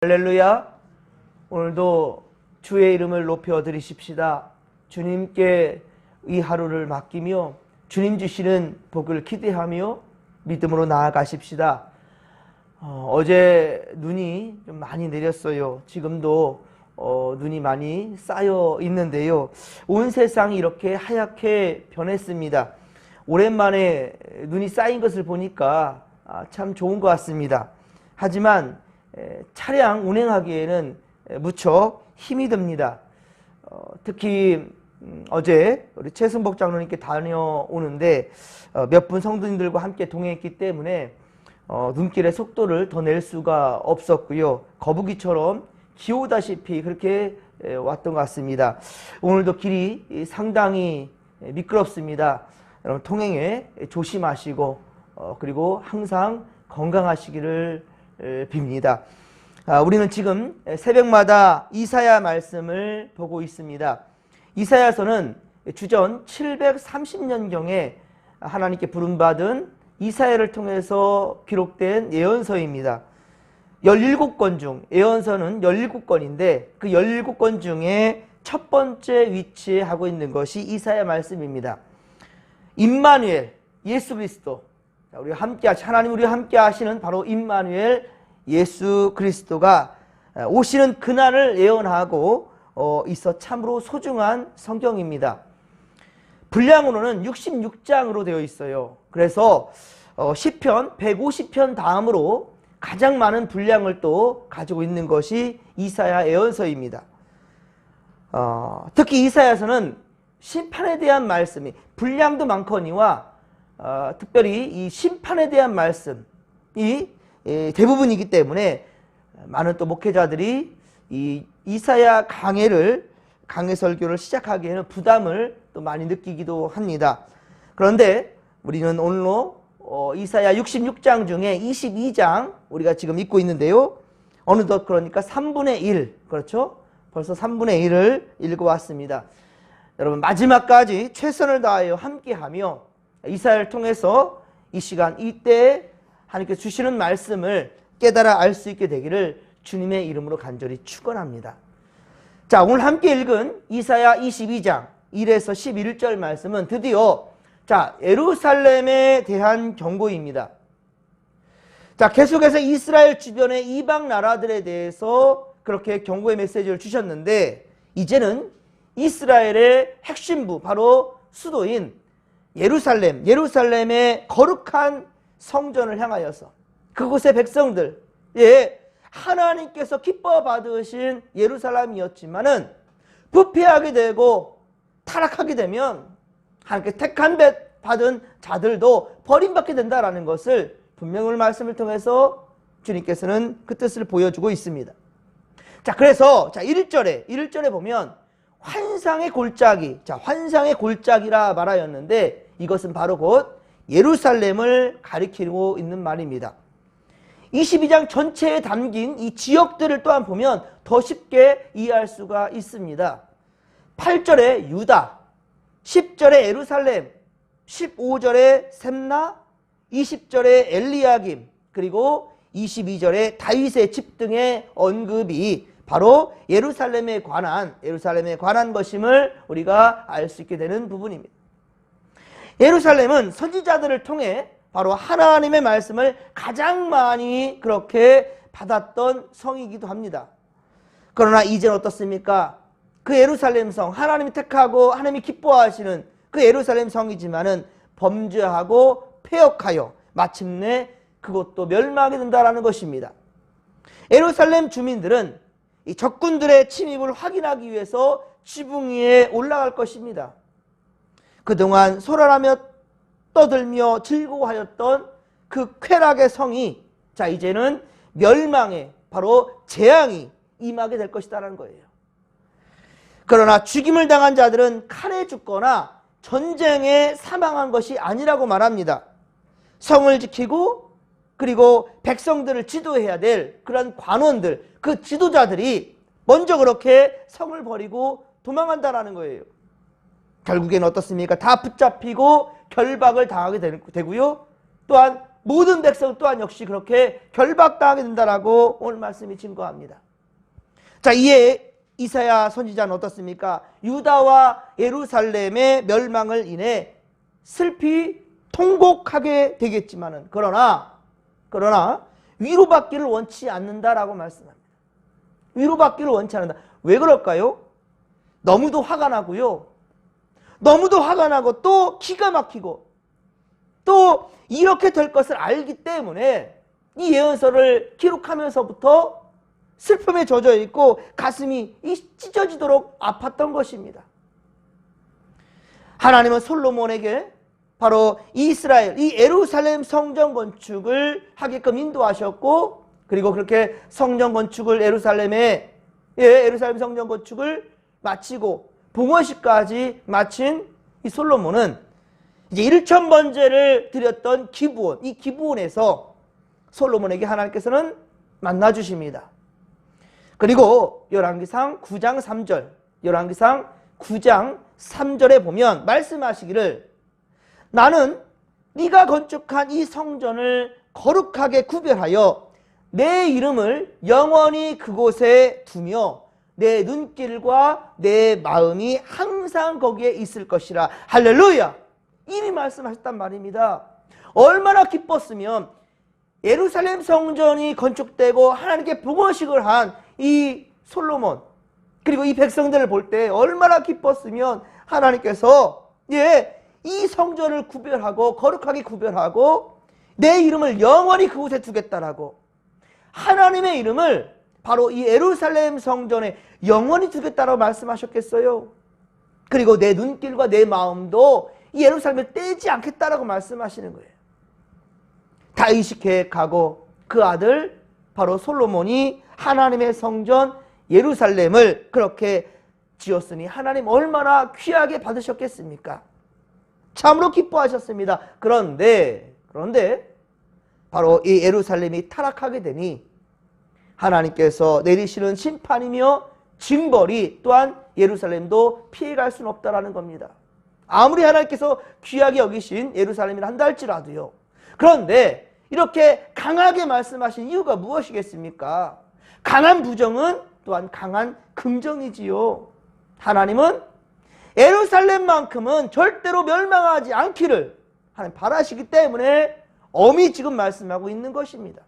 할렐루야. 오늘도 주의 이름을 높여 드리십시다. 주님께 이 하루를 맡기며 주님 주시는 복을 기대하며 믿음으로 나아가십시다. 어제 눈이 좀 많이 내렸어요. 지금도 눈이 많이 쌓여 있는데요. 온 세상이 이렇게 하얗게 변했습니다. 오랜만에 눈이 쌓인 것을 보니까 참 좋은 것 같습니다. 하지만 차량 운행하기에는 무척 힘이 듭니다. 특히 어제 우리 최승복 장로님께 다녀오는데 몇 분 성도님들과 함께 동행했기 때문에 눈길의 속도를 더 낼 수가 없었고요. 거북이처럼 기어다시피 그렇게 왔던 것 같습니다. 오늘도 길이 상당히 미끄럽습니다. 여러분 통행에 조심하시고 그리고 항상 건강하시기를 빕니다. 우리는 지금 새벽마다 이사야 말씀을 보고 있습니다. 이사야서는 주전 730년경에 하나님께 부름받은 이사야를 통해서 기록된 예언서입니다. 17권 중 예언서는 17권인데 그 17권 중에 첫 번째 위치에 하고 있는 것이 이사야 말씀입니다. 임마누엘, 예수 그리스도, 하나님 우리와 함께 하시는 바로 임마누엘 예수 그리스도가 오시는 그날을 예언하고 있어 참으로 소중한 성경입니다. 분량으로는 66장으로 되어 있어요. 그래서 시편 150편 다음으로 가장 많은 분량을 또 가지고 있는 것이 이사야 예언서입니다. 특히 이사야서는 심판에 대한 말씀이 분량도 많거니와 특별히 이 심판에 대한 말씀이 대부분이기 때문에 많은 또 목회자들이 이 이사야 강해 설교를 시작하기에는 부담을 또 많이 느끼기도 합니다. 그런데 우리는 오늘로 이사야 66장 중에 22장 우리가 지금 읽고 있는데요. 어느덧 그러니까 3분의 1, 그렇죠? 벌써 3분의 1을 읽어왔습니다. 여러분 마지막까지 최선을 다하여 함께하며 이사야를 통해서 이 시간 이때 하나님께서 주시는 말씀을 깨달아 알 수 있게 되기를 주님의 이름으로 간절히 축원합니다. 자, 오늘 함께 읽은 이사야 22장 1에서 11절 말씀은 드디어 예루살렘에 대한 경고입니다. 자, 계속해서 이스라엘 주변의 이방 나라들에 대해서 그렇게 경고의 메시지를 주셨는데 이제는 이스라엘의 핵심부 바로 수도인 예루살렘의 거룩한 성전을 향하여서 그곳의 백성들, 하나님께서 기뻐 받으신 예루살렘이었지만은 부패하게 되고 타락하게 되면 하나님께 택한 받은 자들도 버림받게 된다라는 것을 분명히 오늘 말씀을 통해서 주님께서는 그 뜻을 보여주고 있습니다. 자, 그래서 1절에 보면 환상의 골짜기라 말하였는데 이것은 바로 곧 예루살렘을 가리키고 있는 말입니다. 22장 전체에 담긴 이 지역들을 또한 보면 더 쉽게 이해할 수가 있습니다. 8절에 유다, 10절에 예루살렘, 15절에 셈나, 20절에 엘리야김, 그리고 22절에 다윗의 집 등의 언급이 바로 예루살렘에 관한 것임을 우리가 알 수 있게 되는 부분입니다. 예루살렘은 선지자들을 통해 바로 하나님의 말씀을 가장 많이 그렇게 받았던 성이기도 합니다. 그러나 이제는 어떻습니까? 그 예루살렘 성, 하나님이 택하고 하나님이 기뻐하시는 그 예루살렘 성이지만은 범죄하고 폐역하여 마침내 그것도 멸망하게 된다라는 것입니다. 예루살렘 주민들은 이 적군들의 침입을 확인하기 위해서 지붕 위에 올라갈 것입니다. 그동안 소란하며 떠들며 즐거워하였던 그 쾌락의 성이 이제는 멸망에 바로 재앙이 임하게 될 것이다라는 거예요. 그러나 죽임을 당한 자들은 칼에 죽거나 전쟁에 사망한 것이 아니라고 말합니다. 성을 지키고 그리고 백성들을 지도해야 될 그런 관원들, 그 지도자들이 먼저 그렇게 성을 버리고 도망간다라는 거예요. 결국에는 어떻습니까? 다 붙잡히고 결박을 당하게 되고요. 또한 모든 백성 또한 역시 그렇게 결박당하게 된다라고 오늘 말씀이 증거합니다. 자, 이에 이사야 선지자는 어떻습니까? 유다와 예루살렘의 멸망을 인해 슬피 통곡하게 되겠지만은 그러나 위로받기를 원치 않는다라고 말씀합니다. 위로받기를 원치 않는다. 왜 그럴까요? 너무도 화가 나고요. 너무도 화가 나고 또 기가 막히고 또 이렇게 될 것을 알기 때문에 이 예언서를 기록하면서부터 슬픔에 젖어 있고 가슴이 찢어지도록 아팠던 것입니다. 하나님은 솔로몬에게 바로 이스라엘, 이 예루살렘 성전 건축을 하게끔 인도하셨고, 그리고 그렇게 성전 건축을 예루살렘 성전 건축을 마치고 봉헌식까지 마친 이 솔로몬은 이제 1,000번제를 드렸던 기브온, 이 기브온에서 솔로몬에게 하나님께서는 만나 주십니다. 그리고 열왕기상 9장 3절, 열왕기상 9장 3절에 보면 말씀하시기를 나는 네가 건축한 이 성전을 거룩하게 구별하여 내 이름을 영원히 그곳에 두며 내 눈길과 내 마음이 항상 거기에 있을 것이라. 할렐루야! 이미 말씀하셨단 말입니다. 얼마나 기뻤으면 예루살렘 성전이 건축되고 하나님께 봉헌식을 한 이 솔로몬, 그리고 이 백성들을 볼 때 얼마나 기뻤으면 하나님께서 이 성전을 구별하고 거룩하게 구별하고 내 이름을 영원히 그곳에 두겠다라고, 하나님의 이름을 바로 이 예루살렘 성전에 영원히 두겠다라고 말씀하셨겠어요? 그리고 내 눈길과 내 마음도 이 예루살렘을 떼지 않겠다라고 말씀하시는 거예요. 다윗이 계획하고 그 아들 바로 솔로몬이 하나님의 성전 예루살렘을 그렇게 지었으니 하나님 얼마나 귀하게 받으셨겠습니까? 참으로 기뻐하셨습니다. 그런데 바로 이 예루살렘이 타락하게 되니 하나님께서 내리시는 심판이며 징벌이 또한 예루살렘도 피해갈 수는 없다라는 겁니다. 아무리 하나님께서 귀하게 여기신 예루살렘이라 한다 할지라도요. 그런데 이렇게 강하게 말씀하신 이유가 무엇이겠습니까? 강한 부정은 또한 강한 긍정이지요. 하나님은 예루살렘만큼은 절대로 멸망하지 않기를 하나님 바라시기 때문에 엄히 지금 말씀하고 있는 것입니다.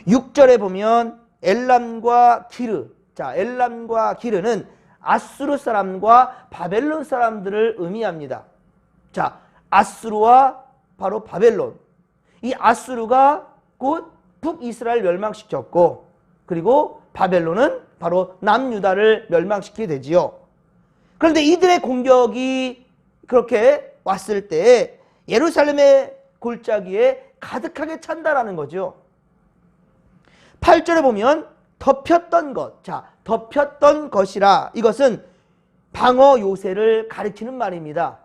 6절에 보면 엘람과 기르, 자, 엘람과 기르는 아수르 사람과 바벨론 사람들을 의미합니다. 자, 아수르와 바로 바벨론, 이 아수르가 곧 북이스라엘 멸망시켰고, 그리고 바벨론은 바로 남유다를 멸망시키게 되지요. 그런데 이들의 공격이 그렇게 왔을 때 예루살렘의 골짜기에 가득하게 찬다라는 거죠. 8절에 보면 덮였던 것, 자, 덮였던 것이라, 이것은 방어 요새를 가리키는 말입니다.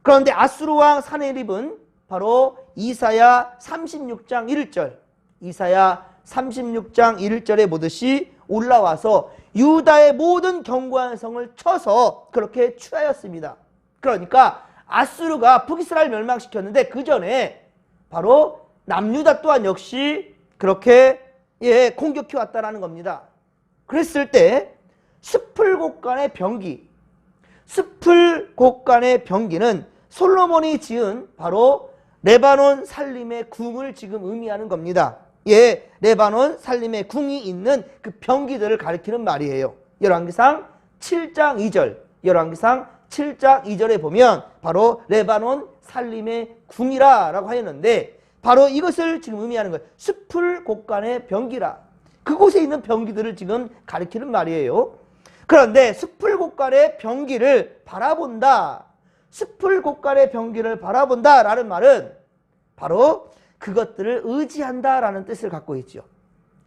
그런데 아수르 왕 사네립은 바로 이사야 36장 1절, 이사야 36장 1절에 보듯이 올라와서 유다의 모든 견고한 성을 쳐서 그렇게 취하였습니다. 그러니까 아수르가 북이스라엘 멸망시켰는데 그 전에 바로 남유다 또한 역시 그렇게 공격해 왔다라는 겁니다. 그랬을 때 스풀곡간의 병기, 스풀곡간의 병기는 솔로몬이 지은 바로 레바논 살림의 궁을 지금 의미하는 겁니다. 레바논 살림의 궁이 있는 그 병기들을 가리키는 말이에요. 열왕기상 7장 2절, 열왕기상 7장 2절에 보면 바로 레바논 살림의 궁이라고 하였는데 바로 이것을 지금 의미하는 거예요. 숲을 곳간의 병기라. 그곳에 있는 병기들을 지금 가리키는 말이에요. 그런데 숲을 곳간의 병기를 바라본다, 숲을 곳간의 병기를 바라본다 라는 말은 바로 그것들을 의지한다 라는 뜻을 갖고 있죠.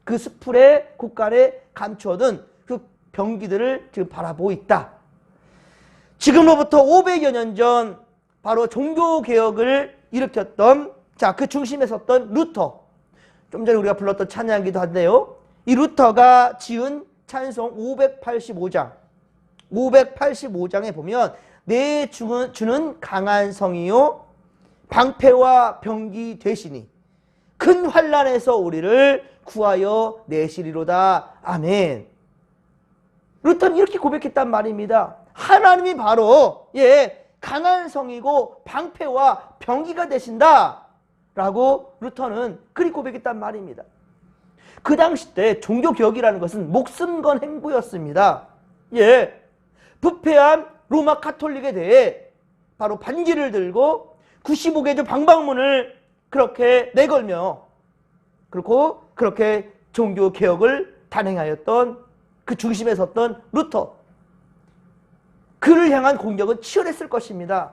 그 숲의 곳간에 감추어둔 그 병기들을 지금 바라보고 있다. 지금로부터 500여 년 전 바로 종교개혁을 일으켰던, 자, 그 중심에 섰던 루터, 좀 전에 우리가 불렀던 찬양기도 한데요, 이 루터가 지은 찬송 585장, 585장에 보면 내 주는 강한 성이요 방패와 병기 되시니 큰 환난에서 우리를 구하여 내시리로다. 아멘. 루터는 이렇게 고백했단 말입니다. 하나님이 바로 강한 성이고 방패와 병기가 되신다 라고 루터는 그리 고백했단 말입니다. 그 당시 때 종교개혁이라는 것은 목숨 건 행보였습니다. 부패한 로마 카톨릭에 대해 바로 반기를 들고 95개조 방방문을 그렇게 내걸며 그렇게 종교개혁을 단행하였던 그 중심에 섰던 루터. 그를 향한 공격은 치열했을 것입니다.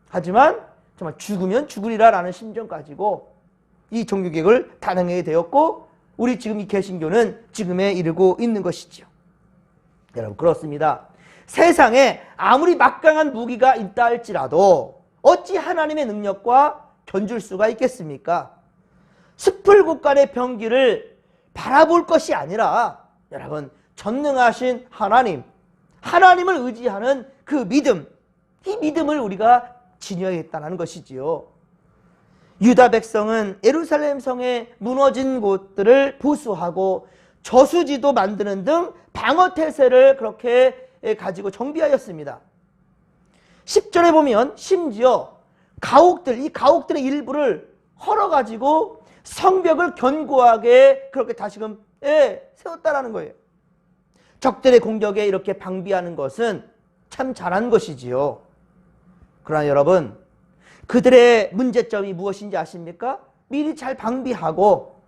하지만 정말 죽으면 죽으리라 라는 심정 가지고 이 종교개혁을 단행하게 되었고 우리 지금 이 개신교는 지금에 이르고 있는 것이죠. 여러분 그렇습니다. 세상에 아무리 막강한 무기가 있다 할지라도 어찌 하나님의 능력과 견줄 수가 있겠습니까? 숯불국간의 병기를 바라볼 것이 아니라 여러분 전능하신 하나님을 의지하는 그 믿음, 이 믿음을 우리가 지녀야겠다는 것이지요. 유다 백성은 예루살렘 성의 무너진 곳들을 보수하고 저수지도 만드는 등 방어태세를 그렇게 가지고 정비하였습니다. 10절에 보면 심지어 이 가옥들의 일부를 헐어가지고 성벽을 견고하게 그렇게 다시금 세웠다라는 거예요. 적들의 공격에 이렇게 방비하는 것은 참 잘한 것이지요. 그러나 여러분 그들의 문제점이 무엇인지 아십니까? 미리 잘 방비하고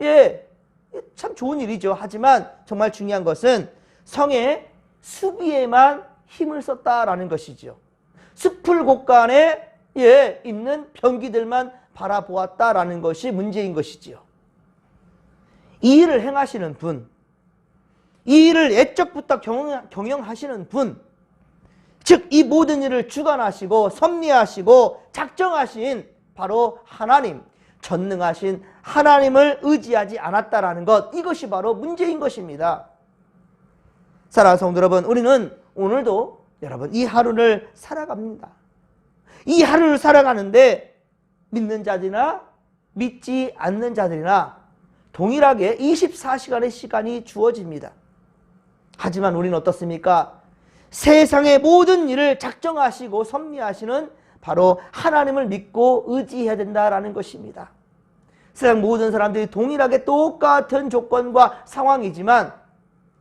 참 좋은 일이죠. 하지만 정말 중요한 것은 성의 수비에만 힘을 썼다라는 것이죠. 숲을 곳간에 있는 병기들만 바라보았다라는 것이 문제인 것이지요. 이 일을 행하시는 분, 이 일을 옛적부터 경영하시는 분, 즉 이 모든 일을 주관하시고 섭리하시고 작정하신 바로 하나님, 전능하신 하나님을 의지하지 않았다라는 것, 이것이 바로 문제인 것입니다. 사랑하는 성도 여러분, 우리는 오늘도 여러분 이 하루를 살아갑니다. 이 하루를 살아가는데 믿는 자들이나 믿지 않는 자들이나 동일하게 24시간의 시간이 주어집니다. 하지만 우리는 어떻습니까? 세상의 모든 일을 작정하시고 섭리하시는 바로 하나님을 믿고 의지해야 된다라는 것입니다. 세상 모든 사람들이 동일하게 똑같은 조건과 상황이지만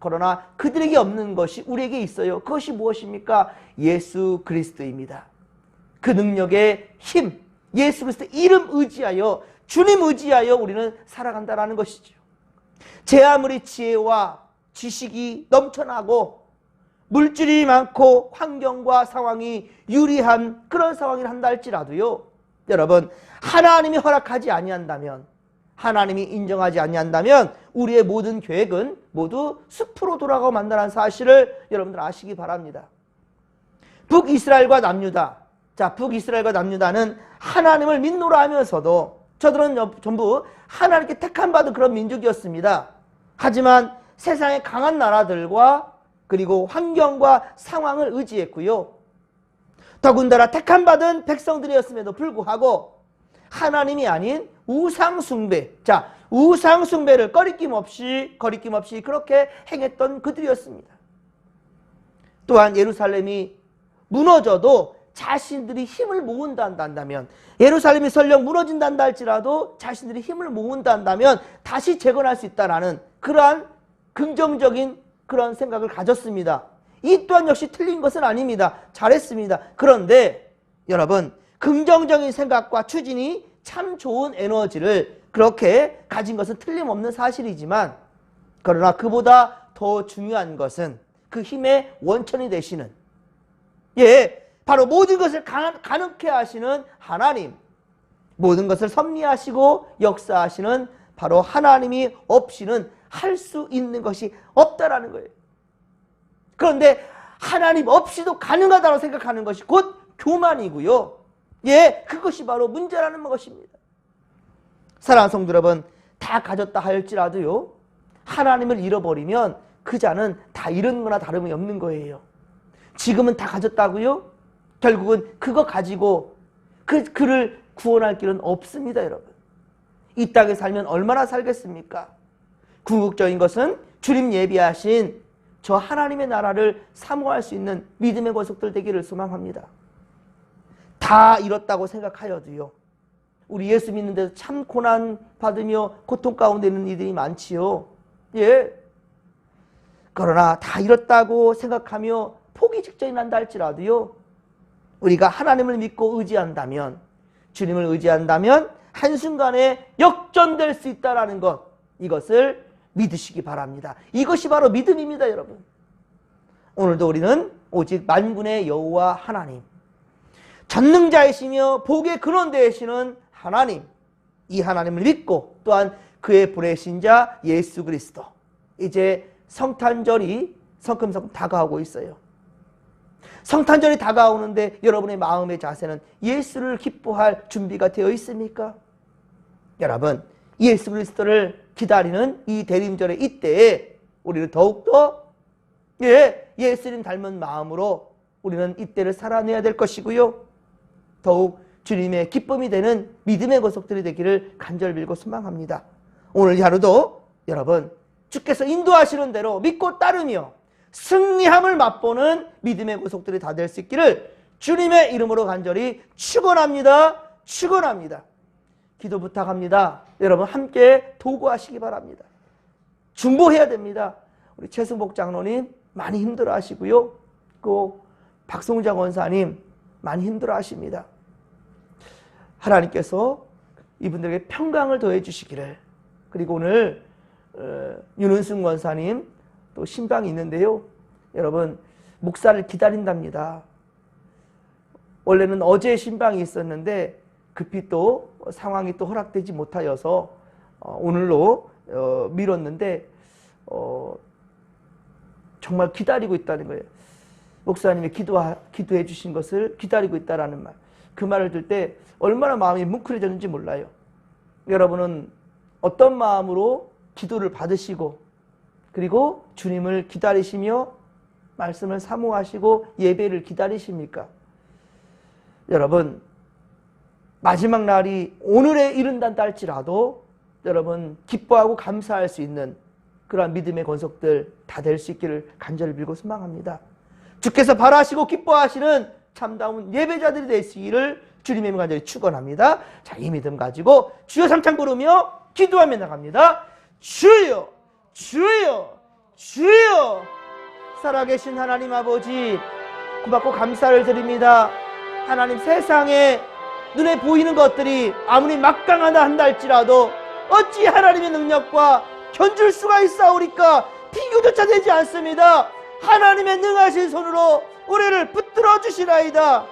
그러나 그들에게 없는 것이 우리에게 있어요. 그것이 무엇입니까? 예수 그리스도입니다. 그 능력의 힘, 예수 그리스도의 이름 의지하여 주님 의지하여 우리는 살아간다라는 것이죠. 제 아무리 지혜와 지식이 넘쳐나고 물질이 많고 환경과 상황이 유리한 그런 상황이 한다 할지라도요, 여러분 하나님이 허락하지 아니한다면, 하나님이 인정하지 아니한다면 우리의 모든 계획은 모두 숲으로 돌아가고 만다는 사실을 여러분들 아시기 바랍니다. 북이스라엘과 남유다, 북이스라엘과 남유다는 하나님을 믿노라 하면서도 저들은 전부 하나님께 택함받은 그런 민족이었습니다. 하지만 세상의 강한 나라들과 그리고 환경과 상황을 의지했고요. 더군다나 택함받은 백성들이었음에도 불구하고 하나님이 아닌 우상숭배, 우상숭배를 거리낌 없이 그렇게 행했던 그들이었습니다. 또한 예루살렘이 무너져도 자신들이 힘을 모은다 한다면, 예루살렘이 설령 무너진다 할지라도 자신들이 힘을 모은다 한다면 다시 재건할 수 있다라는 그러한 긍정적인 그런 생각을 가졌습니다. 이 또한 역시 틀린 것은 아닙니다. 잘했습니다. 그런데 여러분, 긍정적인 생각과 추진이 참 좋은 에너지를 그렇게 가진 것은 틀림없는 사실이지만, 그러나 그보다 더 중요한 것은 그 힘의 원천이 되시는, 바로 모든 것을 가능케 하시는 하나님, 모든 것을 섭리하시고 역사하시는 바로 하나님이 없이는 할 수 있는 것이 없다라는 거예요. 그런데 하나님 없이도 가능하다고 생각하는 것이 곧 교만이고요. 그것이 바로 문제라는 것입니다. 사랑하는 성도 여러분, 다 가졌다 할지라도요, 하나님을 잃어버리면 그 자는 다 잃은 거나 다름이 없는 거예요. 지금은 다 가졌다고요? 결국은 그거 가지고 그를 구원할 길은 없습니다, 여러분. 이 땅에 살면 얼마나 살겠습니까? 궁극적인 것은 주님 예비하신 저 하나님의 나라를 사모할 수 있는 믿음의 권속들 되기를 소망합니다. 다 잃었다고 생각하여도요, 우리 예수 믿는데도 참 고난 받으며 고통 가운데 있는 이들이 많지요. 예. 그러나 다 잃었다고 생각하며 포기 직전이 난다 할지라도요, 우리가 하나님을 믿고 의지한다면, 주님을 의지한다면 한순간에 역전될 수 있다는 것, 이것을 믿으시기 바랍니다. 이것이 바로 믿음입니다, 여러분. 오늘도 우리는 오직 만군의 여호와 하나님, 전능자이시며 복의 근원 되시는 하나님, 이 하나님을 믿고 또한 그의 보내신 자 예수 그리스도, 이제 성탄절이 성큼성큼 다가오고 있어요. 성탄절이 다가오는데 여러분의 마음의 자세는 예수를 기뻐할 준비가 되어 있습니까? 여러분, 예수 그리스도를 기다리는 이 대림절의 이때에 우리는 더욱더 예수님 닮은 마음으로 우리는 이때를 살아내야 될 것이고요, 더욱 주님의 기쁨이 되는 믿음의 권속들이 되기를 간절히 빌고 소망합니다. 오늘 하루도 여러분, 주께서 인도하시는 대로 믿고 따르며 승리함을 맛보는 믿음의 권속들이 다 될 수 있기를 주님의 이름으로 간절히 축원합니다. 축원합니다. 기도 부탁합니다. 여러분 함께 도구하시기 바랍니다. 중보해야 됩니다. 우리 최승복 장로님 많이 힘들어 하시고요, 또 박성자 권사님 많이 힘들어 하십니다. 하나님께서 이분들에게 평강을 더해 주시기를, 그리고 오늘 윤은승 권사님 또 신방이 있는데요, 여러분 목사를 기다린답니다. 원래는 어제 신방이 있었는데 급히 또 상황이 또 허락되지 못하여서 오늘로 미뤘는데 정말 기다리고 있다는 거예요. 목사님이 기도해 주신 것을 기다리고 있다라는 말, 그 말을 들 때 얼마나 마음이 뭉클해졌는지 몰라요. 여러분은 어떤 마음으로 기도를 받으시고 그리고 주님을 기다리시며 말씀을 사모하시고 예배를 기다리십니까? 여러분, 마지막 날이 오늘에 이른다 할지라도 여러분 기뻐하고 감사할 수 있는 그러한 믿음의 권속들 다 될 수 있기를 간절히 빌고 소망합니다. 주께서 바라시고 기뻐하시는 참다운 예배자들이 되시기를 주님의 이름으로 간절히 축원합니다. 자, 이 믿음 가지고 주여 삼창 부르며 기도하며 나갑니다. 주여, 주여, 주여. 살아계신 하나님 아버지, 고맙고 감사를 드립니다. 하나님, 세상에 눈에 보이는 것들이 아무리 막강하다 한다 할지라도 어찌 하나님의 능력과 견줄 수가 있사오리까? 비교조차 되지 않습니다. 하나님의 능하신 손으로 우리를 붙들어 주시나이다.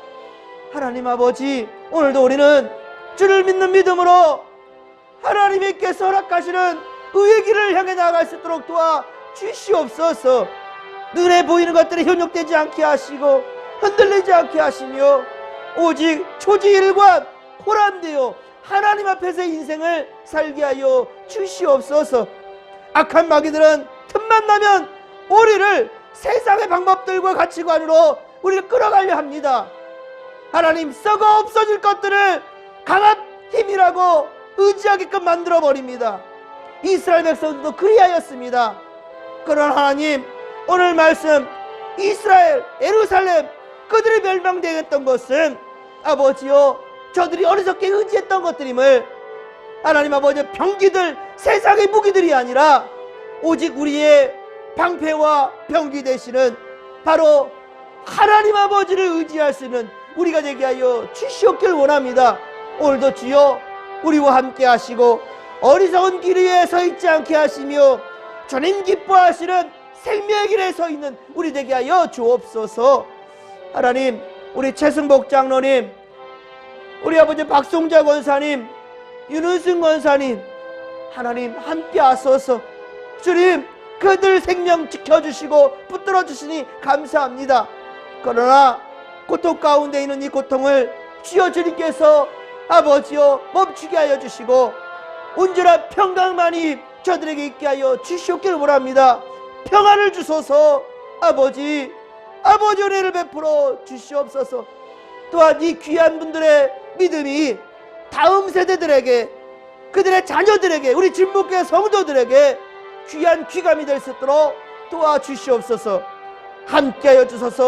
하나님 아버지, 오늘도 우리는 주를 믿는 믿음으로 하나님께서 허락하시는 의의 길을 향해 나아갈 수 있도록 도와 주시옵소서. 눈에 보이는 것들이 현혹되지 않게 하시고 흔들리지 않게 하시며 오직 초지일관 호란되어 하나님 앞에서 인생을 살게 하여 주시옵소서. 악한 마귀들은 틈만 나면 우리를 세상의 방법들과 가치관으로 우리를 끌어가려 합니다. 하나님, 썩어 없어질 것들을 강한 힘이라고 의지하게끔 만들어버립니다. 이스라엘 백성들도 그리하였습니다. 그러나 하나님, 오늘 말씀 이스라엘, 예루살렘 그들이 멸망되었던 것은 아버지요, 저들이 어리석게 의지했던 것들임을 하나님 아버지, 병기들, 세상의 무기들이 아니라 오직 우리의 방패와 병기 되시는 바로 하나님 아버지를 의지할 수 있는 우리가 되게 하여 주시옵길 원합니다. 오늘도 주여 우리와 함께 하시고 어리석은 길 위에 서 있지 않게 하시며 주님 기뻐하시는 생명의 길에 서 있는 우리 되게 하여 주옵소서. 하나님, 우리 최승복 장로님, 우리 아버지 박송자 권사님, 윤은승 권사님, 하나님 함께 하소서. 주님, 그들 생명 지켜주시고 붙들어 주시니 감사합니다. 그러나 고통 가운데 있는 이 고통을 주여 주님께서 아버지여 멈추게 하여 주시고 온전한 평강만이 저들에게 있게 하여 주시옵기를 원합니다. 평안을 주소서. 아버지 은혜를 베풀어 주시옵소서. 또한 이 귀한 분들의 믿음이 다음 세대들에게, 그들의 자녀들에게, 우리 진목교회 성도들에게 귀한 귀감이 될 수 있도록 도와주시옵소서. 함께하여 주소서.